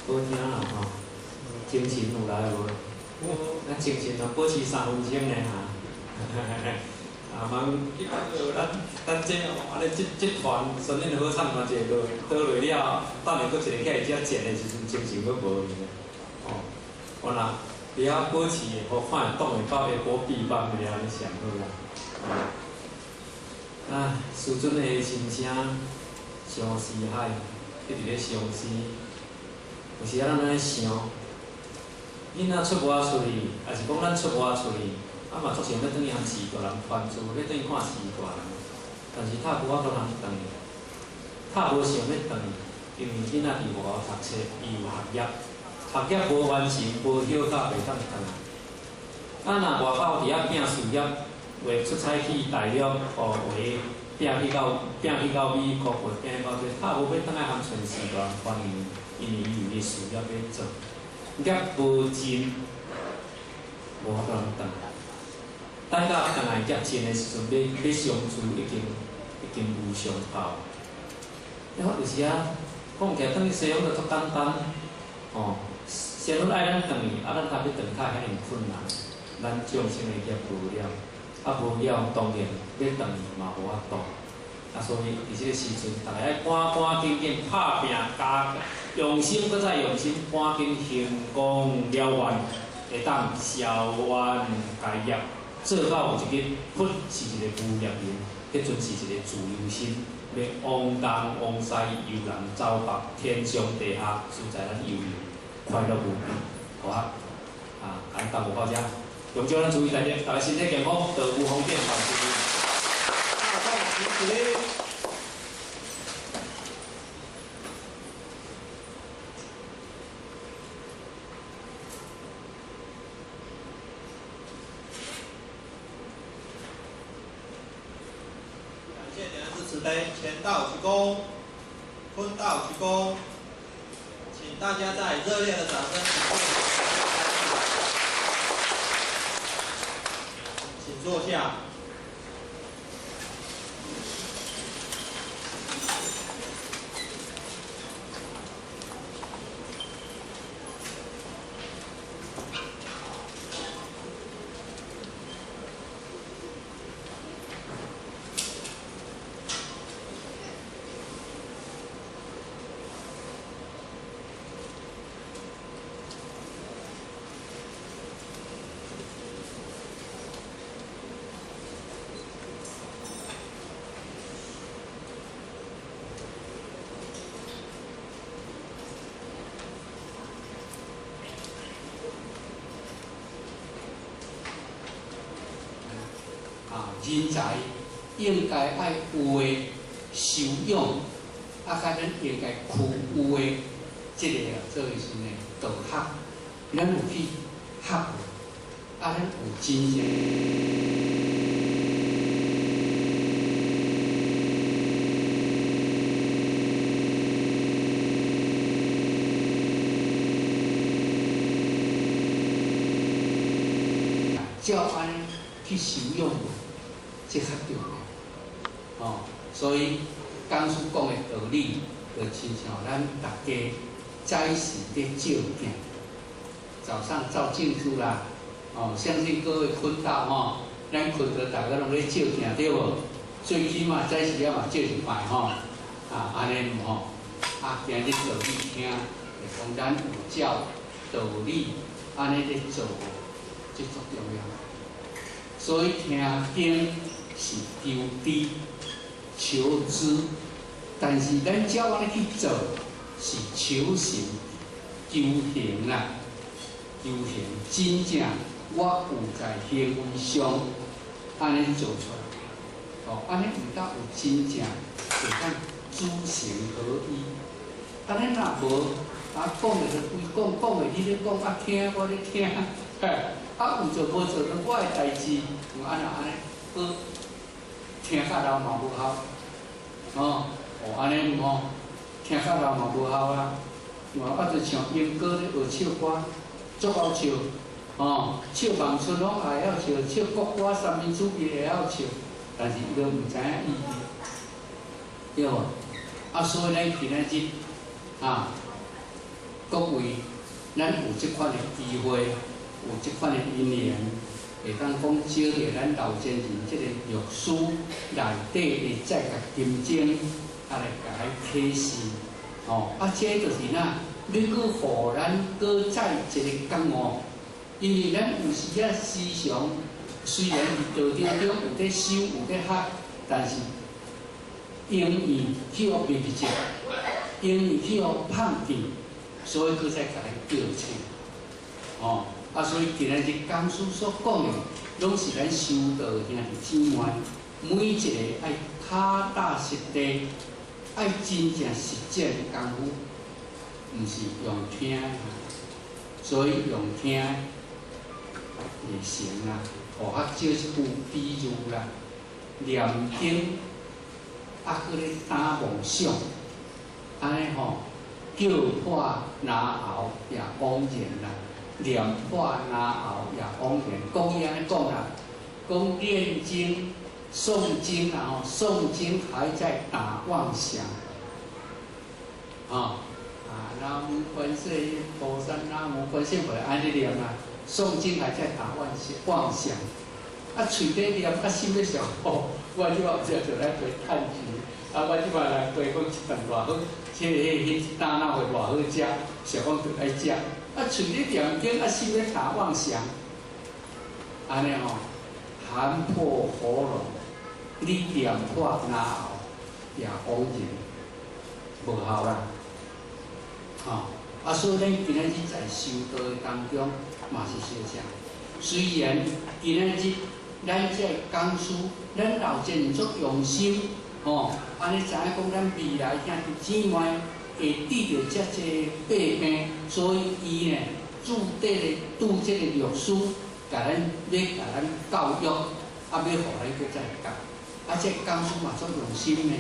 好听啦吼，精神有来无？咱精神要保持3分钟呢哈。啊，茫咱这哦，安尼这团孙恁好唱一个倒落了，等下搁一个起来只剪的时阵，精神搁无呢。哦，我若不要保持，互看动的到下晡闭放了，安尼上好啦。啊，师尊的心声，相思海，一直咧相思。有时啊，咱安尼想，囡仔出外出去，也是讲咱出外出去。啊嘛，作想要转去含饲大人关注，要转去看饲大人，但是太无法度通转去，太无想要转去，因为囡仔伫外口读册，伊有学业，学业无完成，无晓到袂当转去。啊，若外口伫遐拼事业，为出差去大陆，哦，为拼去到美国，或拼去到这，太无要转来含全饲大人欢迎，因为伊有伊事业要做，业无尽，无法度通转去。等到当来业尽的时阵，要上注已经无上报。因为有时啊，讲起来转去西方就足简单，哦，先要爱咱转去，啊，咱若要转较遐尼困难，咱众生的业无了，啊无了，当然要转去嘛无法度。啊，所以伫这个时阵，大家爱赶紧拍拼，加用心，搁再用心，赶紧行功了愿，会当消冤解业。做到有一个佛是一个无业人，迄阵是一个自由心，要往东往西游南走北，天上地下，自在咱游游，快乐无比，好啊！啊，咱耽误到遮，用少咱注意大家身体健康，道路方便，万事如意。啊，再一个。乾道鞠躬，坤道鞠躬，请大家在热烈的掌声请坐下。人才应该爱有的修养，啊，甲咱应该具有的这个做的是呢道学，咱有去学，啊，咱有真正。照安去修养，这较重要。哦，所以讲师讲的道理，就亲像咱大家早时咧照镜，早上照镜子啦。哦，相信各位困到吼，咱困到大家拢咧照镜对无？最起码早时要嘛照一摆吼，啊，安尼吼，啊，今日道理听，会讲咱有照道理，安尼咧做，这足重要。所以听经是求知、求知，但是咱照安尼去做是求行、求行啦，求行真正我有在行为上安尼做出来，哦，安尼有当有真正会当诸行合一。安尼若无，啊讲的就规讲的你咧讲，啊听我咧听，嘿。啊，有做无做着我的代志，有安尼，好听较老嘛无效，哦，安尼吼，听较老嘛无效啦。啊，就像英歌咧学唱歌，足好唱，哦，唱望春风也晓唱，唱国歌三民主义也晓唱，但是伊都毋知影意义，对无？啊，所以咱今仔日啊，各位，咱有即款的机会，有即款的因缘，会当讲招着咱老先人即个律师内底的再甲金钟，来甲咱启示。这就是哪？要搁互咱搁再一个感悟，因为咱有时啊时常虽然伫道场中有在修有在学，但是因为去互秘密者，因为去互判定，所以搁再甲咱叫醒。所以今日讲师所讲的，拢是咱修道兄弟姊妹，每一个爱脚踏实地，爱真正实践的功夫。毋是用听，所以用听会成啦。学较少一句，比如啦，念经搁咧打妄想，安尼叫破拿后也枉然啦，念破拿后也枉然。讲伊安尼讲啦，讲念经、诵经啦，诵经还在打妄想，南无观世音菩萨，南无观世音菩萨，安尼念啊，诵经还在打妄想，嘴底念，心咧想，我即摆有只就来陪趁钱，我即摆来陪讲一顿偌好，迄担脑会偌好食，想讲就来食，嘴咧念经，心咧打妄想，安尼喊破喉咙，你念破拿后也枉然，无效啦。所以咱今仔日在修道的当中，嘛是小这。虽然今仔日咱这讲师，咱老前人足用心，安尼知影讲咱未来兄弟姊妹会遇到遮济病病，所以伊呢注定的拄这个律师，甲咱教育，要互咱搁再教。这讲师嘛足用心呢，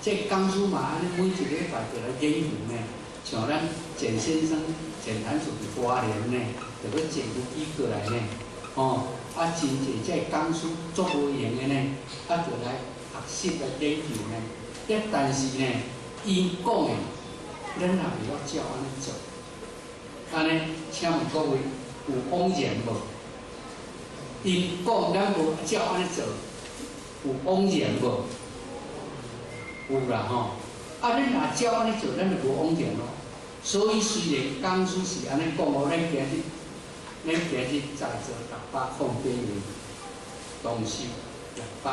这讲师嘛安尼每一个礼拜就来研究呢。像咱简先生、简坛主的花莲呢，就要简出几过来呢，真济这讲师足有用的呢，就来学习来研究呢。但是呢，伊讲的，咱也袂晓照安尼做。安尼，请问各位有枉然无？伊讲咱无照安尼做，有枉然无？有啦咱若照安尼做，咱就无枉然咯。所以虽然讲师是安尼讲咱今日在座608位同修，608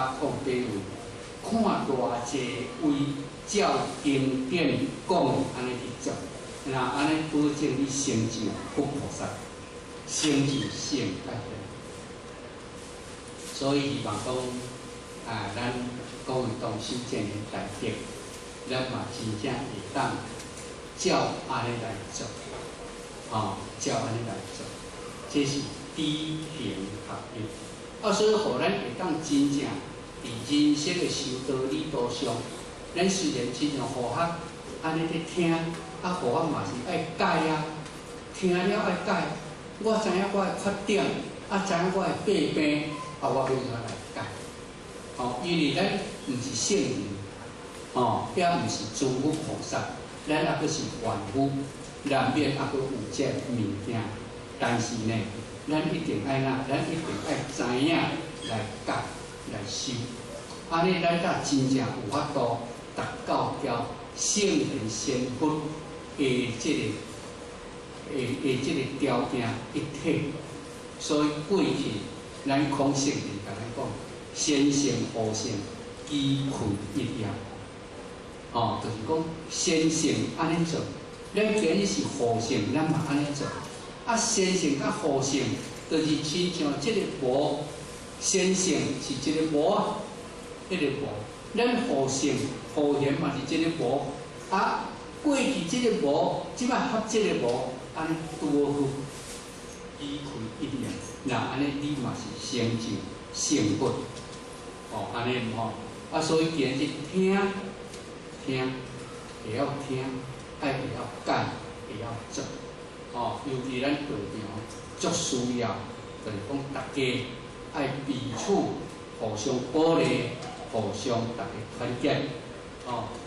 位，看偌济位照经典讲安尼去做，那安尼保证你成就佛菩萨，成就圣界。所以希望讲，咱各位同修这样大德。咱嘛真正会当照安尼来做，照安尼来做，这是知行合一。所以，互咱会当真正伫人生的修道旅途上，咱虽然真像学校安尼咧听，互我嘛是爱改啊，听了爱改，我知影我的缺点，知影我的弊病，我要怎来改？因为咱毋是圣人。也毋是诸佛菩萨，咱也阁是凡夫，难免也阁有这物件。但是呢，咱一定爱咱一定爱知影来改来修，安尼咱才真正有法度达到叫圣人仙佛的这个条件一体。所以过去咱孔圣人甲咱讲，先圣后圣，依亏一样。就是讲先圣安尼做，咱今日是后圣，咱嘛安尼做。先圣甲后圣，就是亲像这个无，先圣是这个无啊，迄个无。咱后圣后贤嘛是这个无，过去这个无，即摆合这个无，安尼拄好，依亏一样。那安尼你嘛是成就圣佛，安尼所以今日听。会晓听，爱会晓改，会晓做。尤其咱道场足需要，就是讲大家爱彼此互相鼓励，互相大家团结。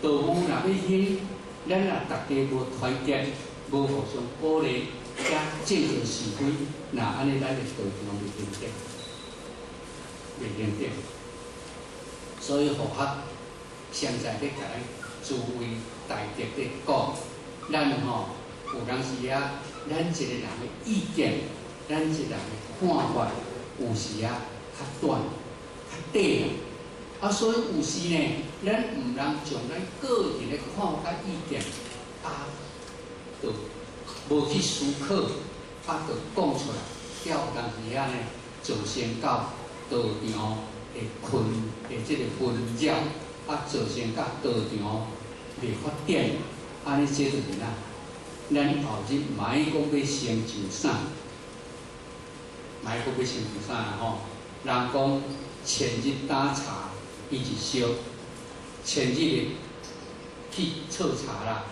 道务若要兴，咱若大家无团结，无互相鼓励，加正正是非，那安尼咱个道场袂平等，袂平等。所以佛学现在咧甲咱诸位大德咧讲，咱有当时啊，咱一个人的意见，咱一个人的看法，有时啊较短、较短啊，所以有时呢，咱毋通将咱个人的看法、意见啊，就无去思考，啊，就讲出来，了有当时啊呢，造成到道场会困，会即个纷扰，啊，造成到道场袂发展，安尼这就是咱后日唔爱讲要成就啥，唔爱讲要成就啥啦吼。人讲前日打茶伊一烧，前日去测茶啦，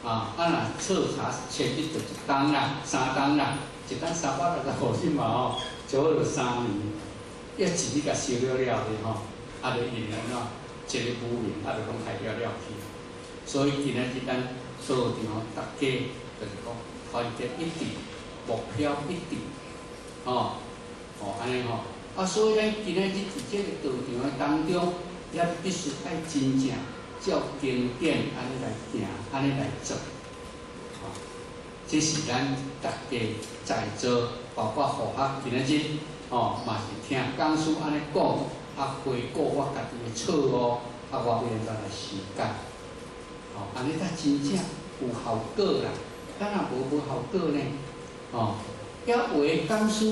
啊，若测茶前日就一冬啦、3冬啦，一冬365日嘛吼，最好就3年，一日甲烧了了的吼，啊，就因为喏，一个无名啊，就拢害了了去。所以今仔日咱道场大家就是讲团结一致，目标一致，安尼吼。啊，所以咱今仔日伫这个道场的当中，也必须爱真正照经典安尼来行，安尼来做。这是咱大家在座，包括佛学今仔日嘛是听讲师安尼讲，啊，回顾我家己的错误，啊，我要来修改。安尼才真正有效果啦。咱若无效果呢？要为讲师，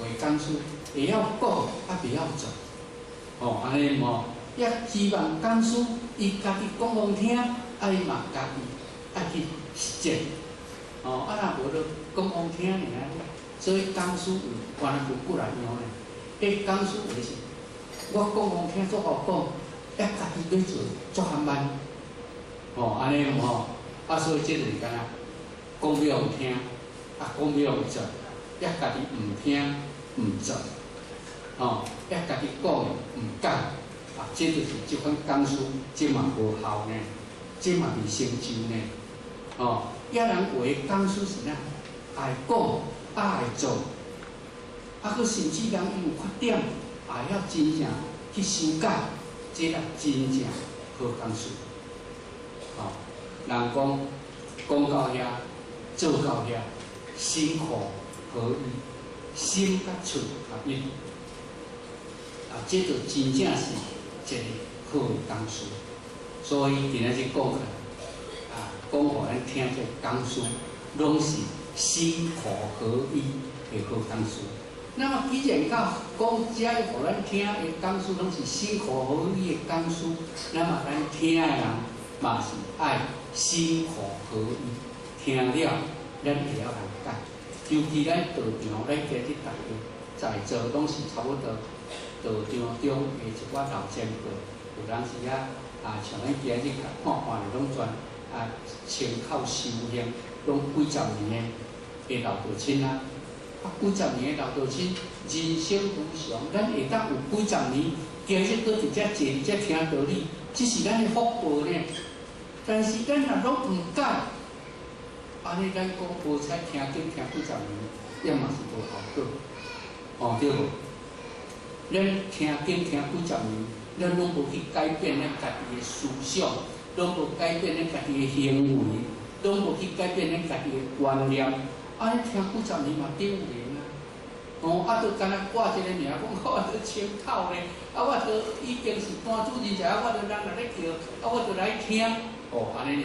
会晓讲，啊，袂晓做。安尼也希望讲师伊家己讲互听，啊，伊嘛家己爱去实践。若无就讲互听尔。所以讲师有原来有过来样呢。讲师有是，我讲互听足好讲，也家己要做足含慢。安尼所以这就是干啊，讲要互听，啊，讲要互做，也家己唔听唔做，也家己讲唔干，啊，这就是即款讲师，即嘛无效呢，即嘛未成就呢，也人为讲师是哪，爱讲，爱做，啊，佮甚至人伊有缺点，也要真正去修改，这才真正好讲师。人讲到遐，做到遐，心口合一，心甲嘴合一，啊，这就真正是一个好讲师。所以今仔日讲起来，啊，讲互咱听这讲师，拢是心口合一的好讲师。那么既然讲遮互咱听的讲师拢是心口合一的讲师，那么咱听的人嘛是爱心口合一，听了咱会晓来改。尤其咱道场，咱今日大家在座拢是差不多道场中的一寡老前辈，有当时啊，像咱今日看的拢全清口修行，拢几十年的老道亲啊，几十年的老道亲，人生无常，咱会当有几十年，今日搁伫遮坐伫遮听道理，这是咱的福报呢。但是咱若拢唔改，安尼咱讲无采听经听几十年，也嘛是无效果，对无？咱听经听几十年，咱拢无去改变咱家己的思想，拢无改变咱家己的行为，拢无去改变咱家己的观念，安尼听几十年嘛丢脸啊！就干那挂一个名，讲我着清口咧，我着已经是单主任者，我着人来咧叫，我着来听。安尼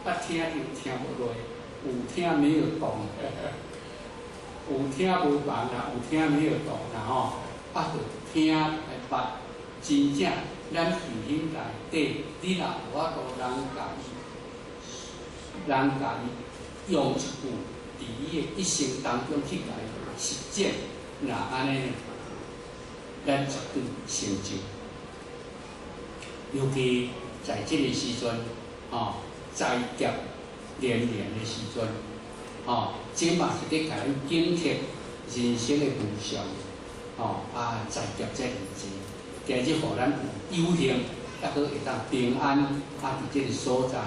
尔，听就听无落，有听没有懂，有听无办啦，有听没有懂啦就听来捌，真正咱内心内底，你若有法度人家己用一句，伫伊的一生当中去来实践，那安尼呢，咱绝对成就。尤其在这个时阵。灾劫连连的时阵，这嘛是咧甲咱警惕人生的无常，灾劫遮尔济，今日互咱有幸，也搁会当平安，伫这个所在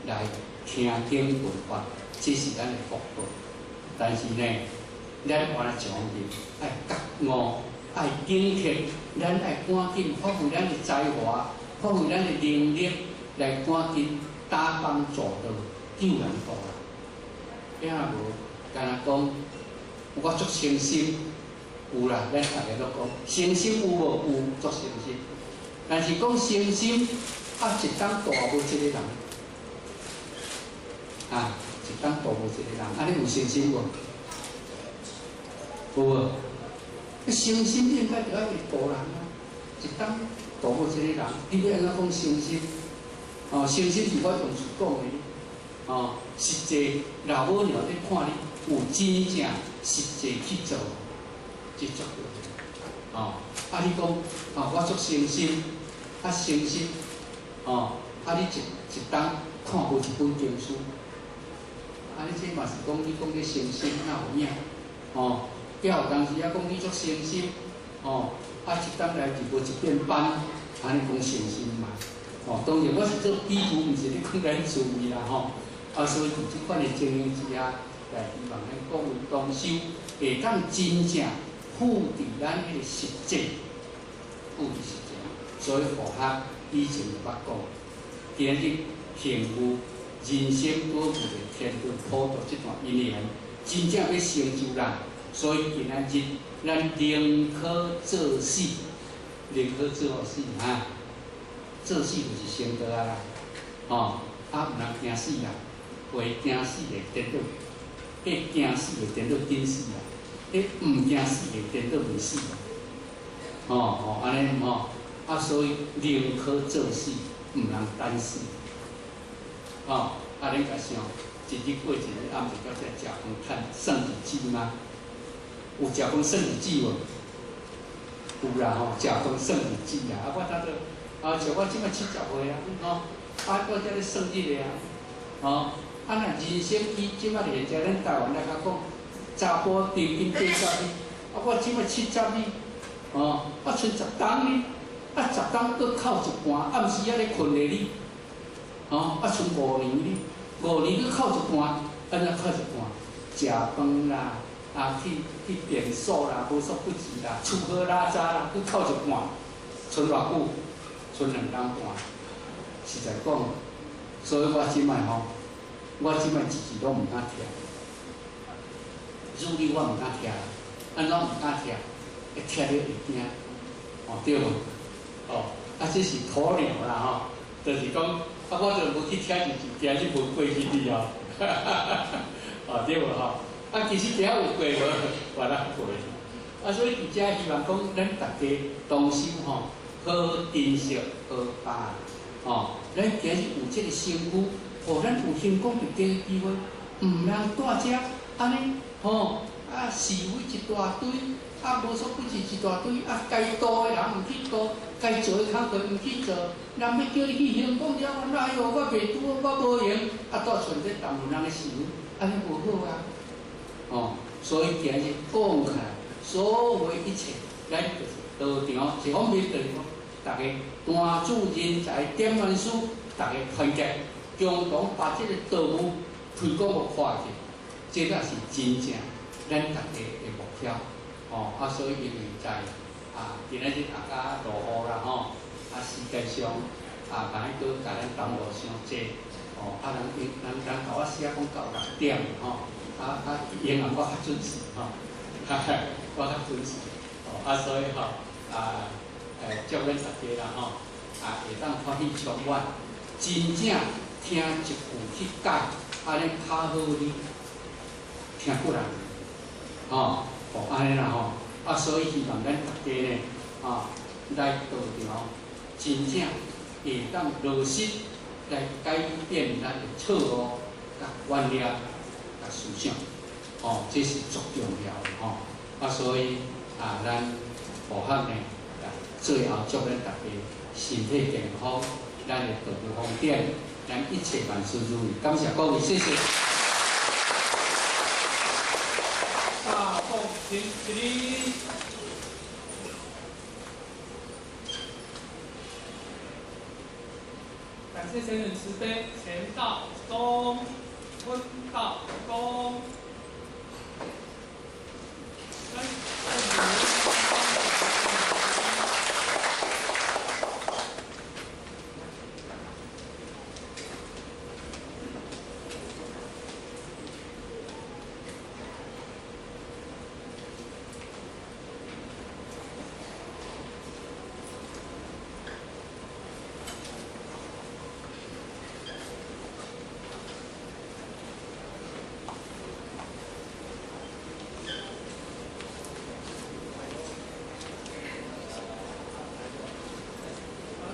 来听经闻法，这是咱的福报。但是呢，咱活来上面爱觉悟，爱警惕，咱爱赶紧发挥咱的才华，发挥咱的能力，来赶紧打帮助到救人度人。遐无，干那讲，我足诚心，有啦，咱大家都讲，诚心有无？有，足诚心。但是讲诚心，一当大无一个人，一当大无一个人，安尼有诚心无？有无？诚心应该就要大人啊，一当大无一个人，你要安怎讲诚心？诚心是我用词讲的，实际老母娘咧看你有真正实际去做，这足对。你讲我足诚心，诚心，你一当看无一本经书，你这嘛是讲你讲你诚心哪有影？也有当时讲你足诚心，一当来就无一遍班，安尼讲诚心嘛。当然我是做比喻，毋是咧讲咱自为啦所以伫即款的情形之下，来希望咱各位同修会当真正附伫咱迄个实践，所以佛学以前就捌讲，今日幸福人生果有的天道普渡这段因缘，真正要成就咱，所以今仔日咱宁可做死，宁可做死做死就是成道啦，毋通惊死啦，会惊死会颠倒，惊死会颠倒紧死啦，毋惊死会颠倒袂死啦，安尼所以宁可做死，毋通等死，恁甲想，一日过一日，暗时到这食饭趁算日子吗？有食饭算日子无？有啦食饭算日子啦，我当作。像我即摆70岁我才咧算日个若人生以即摆现在咱台湾来讲，查甫平均80年，我即摆70年，剩10冬呢，10冬搁扣一半，暗时咧困咧哩，剩5年哩，5年搁扣一半，安怎扣一半？食饭啦，去便所啦，无所不至啦，厝好拉杂啦，搁扣一半，剩偌久？剩2冬半，实在讲，所以我即摆我即摆一字拢毋敢听，儒理我毋敢听，安怎毋敢听？会听了会惊，对无？这是鸵鸟啦就是讲，我就无去听一字，今日无过去哩对无其实今仔有过无，我咱过。所以伫遮希望讲，咱大家同修好珍惜，好把握。咱今日有这个身躯，互咱有成功入家的机会，毋通带遮安尼是非一大堆，无所不至一大堆，该度的人毋去度，该做的工课毋去做，人要叫你去行讲了，哎哟，我袂拄，我无闲，带存这耽误人的时，安尼无好所以今日讲起来，所有一切，咱就是道场一方面就是讲，大家单主人才点完书，大家团结，共同把这个道路推广互跨去，这才是真正咱大家的目标。所以因为在今仔日大家落雨啦时间上万一搁甲咱耽误伤济人甲我写讲到6点因为我较准时我较准时所以祝咱大家啦会当欢喜充满，真正听一句去改，安尼较好哩，听过人安尼啦所以希望咱大家呢来道场，真正会当落实来改变咱的错误、甲观念、甲思想，这是足重要的所以咱佛学呢，最后祝咱大家身体健康，咱的道路方便，咱一切万事如意。感谢各位，谢谢。大众起立。感谢神人慈悲，前到。躬，坤道躬。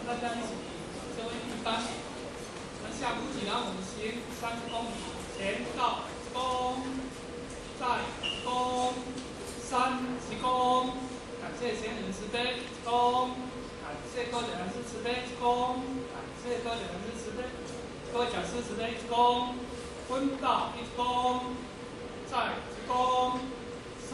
大家一起成为一班。那下步起来，我们行30公里，前到躬，再躬，3鞠躬，感谢贤人慈悲躬，感谢各位人士慈悲躬，感谢各位人士慈悲，各位讲师慈悲躬，坤道一躬，再鞠躬，3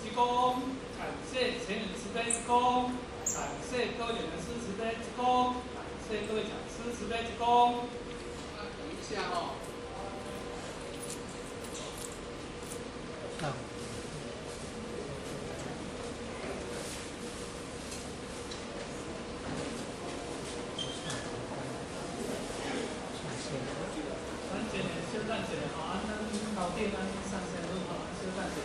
鞠躬，感谢贤人慈悲躬。感谢各位人士慈悲之功，感谢各位讲师慈悲之功。等一下哦。咱这个小等一下吼，咱楼顶咱上线路吼，小等一下。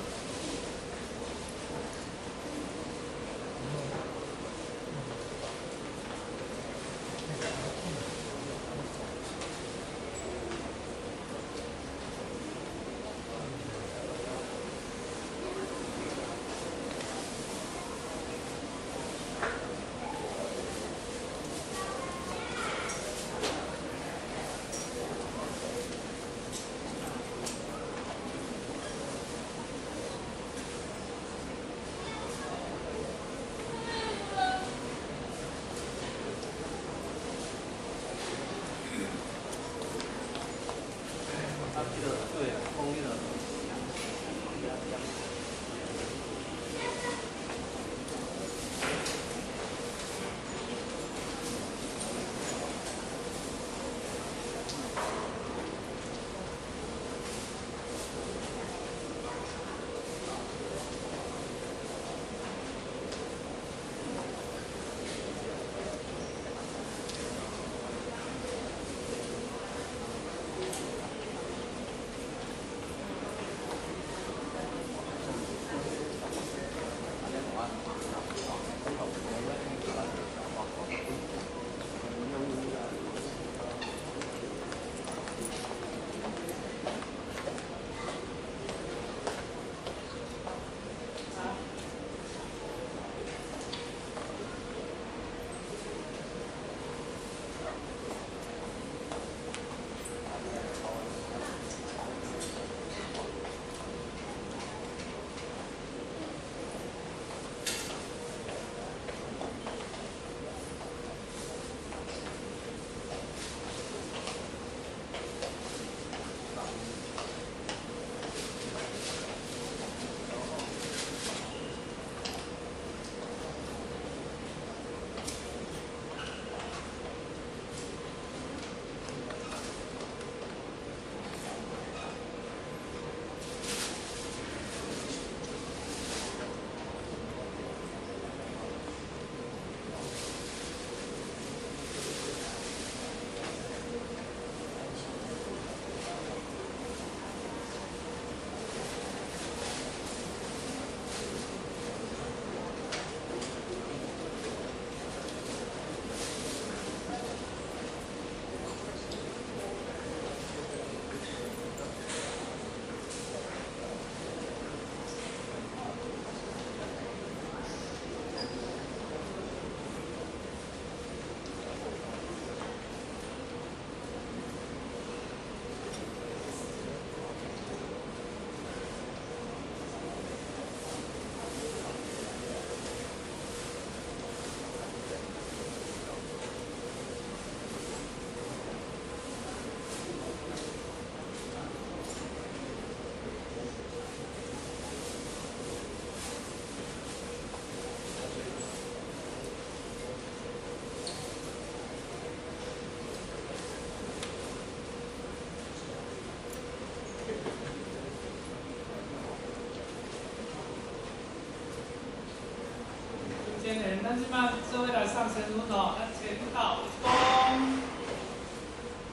前人，咱即摆做伙来上神轮哦，咱前倒一弓，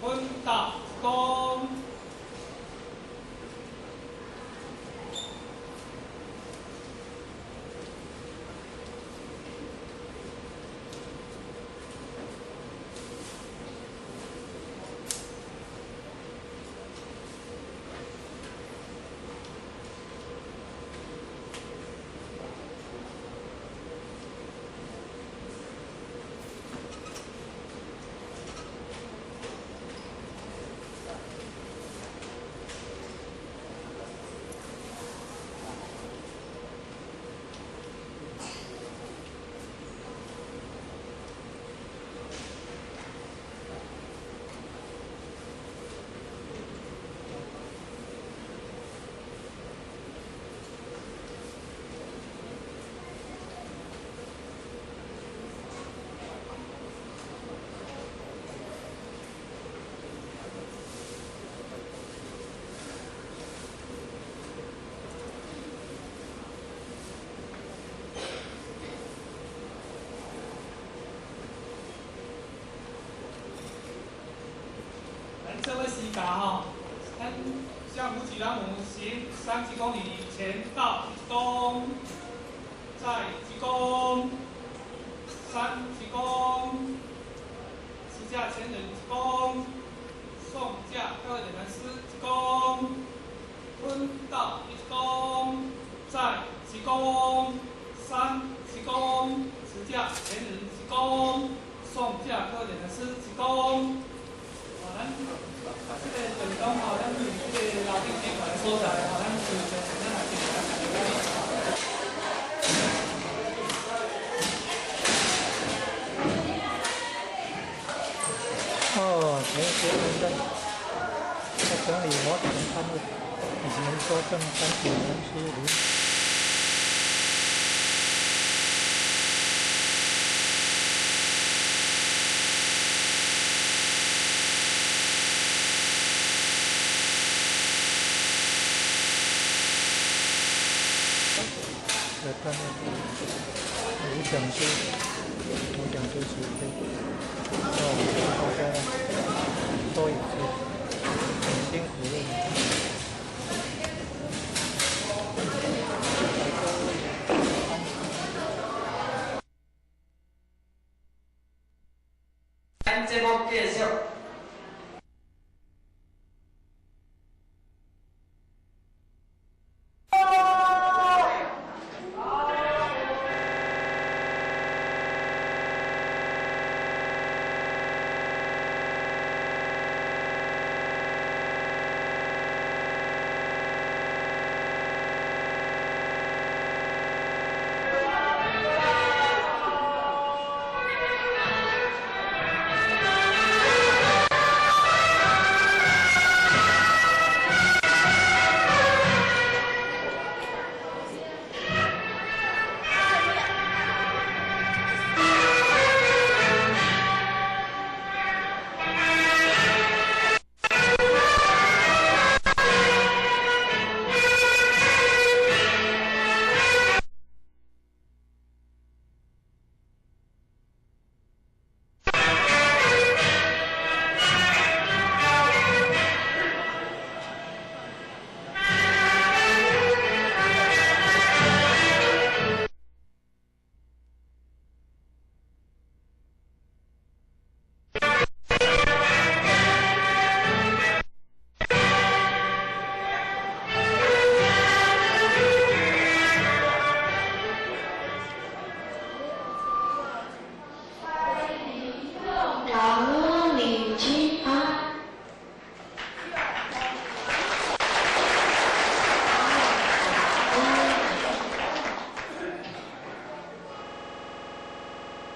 分倒一弓。这位时间吼，咱下午几咱我们行3几公里前到1公，再1公，3几公，持架前人1公，送架各位人员1公，分到1公，再1公，3几公，持架前人1公，送架各位人员1公。咱这个运动吼，咱用这个楼顶顶块所在吼，咱就从咱来进行来练习。前学员在整理模型刊物，以及修正产品文书如。来看看无奖金10天，那我们大家都有些很辛苦的。咱节目继续。